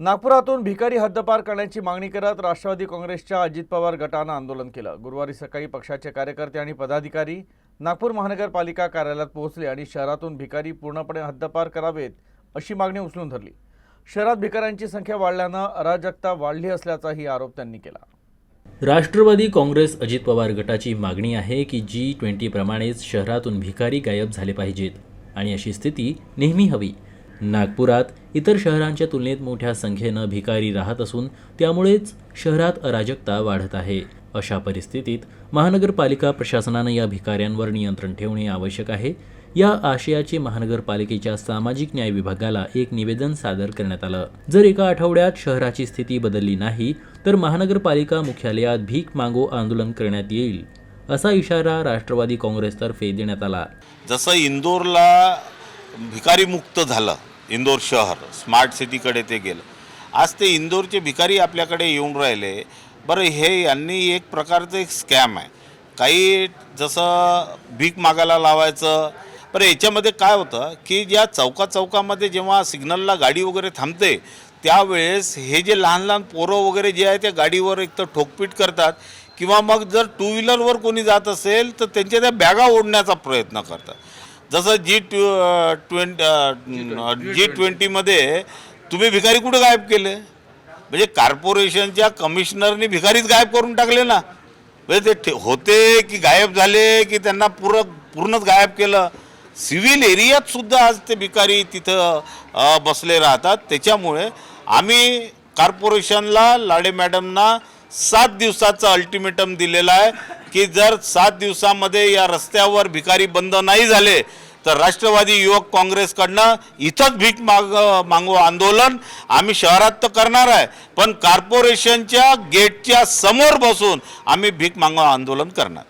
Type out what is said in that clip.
नागपुरातून भिकारी हद्दपार करण्याची मागणी करत राष्ट्रवादी काँग्रेसच्या अजित पवार गटानं आंदोलन केलं। गुरुवारी सकाळी पक्षाचे कार्यकर्ते आणि पदाधिकारी नागपूर महानगरपालिका कार्यालयात पोहोचले आणि शहरातून भिकारी पूर्णपणे हद्दपार करावेत अशी मागणी उचलून धरली। शहरात भिकाऱ्यांची संख्या वाढल्यानं अराजकता वाढली असल्याचाही आरोप त्यांनी केला। राष्ट्रवादी काँग्रेस अजित पवार गटाची मागणी आहे की G20 प्रमाणेच शहरातून भिकारी गायब झाले पाहिजेत आणि अशी स्थिती नेहमी हवी। नागपुरात इतर शहरांच्या तुलनेत मोठ्या संख्येनं भिकारी राहत असून त्यामुळेच शहरात अराजकता वाढत आहे। अशा परिस्थितीत महानगरपालिका प्रशासनाने या भिकाऱ्यांवर नियंत्रण ठेवणे आवश्यक आहे। या आशयाचे महानगरपालिकेच्या सामाजिक न्याय विभागाला एक निवेदन सादर करण्यात आलं। जर एका आठवड्यात शहराची स्थिती बदलली नाही तर महानगरपालिका मुख्यालयात भीक मागो आंदोलन करण्यात येईल असा इशारा राष्ट्रवादी काँग्रेसतर्फे देण्यात आला। जसं इंदोरला भिकारी मुक्त झालं, इंदोर शहर स्मार्ट सिटीकडे ते गेलं, आज ते इंदोरचे भिकारी आपल्याकडे येऊन राहिले। बरं, हे यांनी एक प्रकारचं एक स्कॅम आहे। काही जसं भीक मागायला लावायचं। बरं, याच्यामध्ये काय होतं की ज्या चौकामध्ये जेव्हा सिग्नलला गाडी वगैरे थांबते त्यावेळेस हे जे लहान लहान पोरं वगैरे जे आहे त्या गाडीवर एक तर ठोकपीट करतात किंवा मग जर टू व्हीलरवर कोणी जात असेल तर त्यांच्या त्या बॅगा ओढण्याचा प्रयत्न करतात। जसं G20 मध्ये तुम्ही भिकारी कुठे गायब केले? म्हणजे कॉर्पोरेशनच्या कमिशनरनी भिकारीच गायब करून टाकले ना। म्हणजे ते होते की गायब झाले की त्यांना पूर्णच गायब केलं। सिव्हिल एरियात सुद्धा आज ते भिकारी तिथं बसले राहतात। त्याच्यामुळे आम्ही कॉर्पोरेशनला लाडे मॅडमना 7 दिवसाचं अल्टिमेटम दिलेला आहे की जर 7 दिवसामध्ये या रस्त्यावर भिकारी बंद नाही झाले तर राष्ट्रवादी युवक काँग्रेसकडनं इथंच भीक मागो आंदोलन आम्ही शहरात तर करणार आहे, पण कॉर्पोरेशनच्या गेटच्या समोर बसून आम्ही भीक मागो आंदोलन करणार।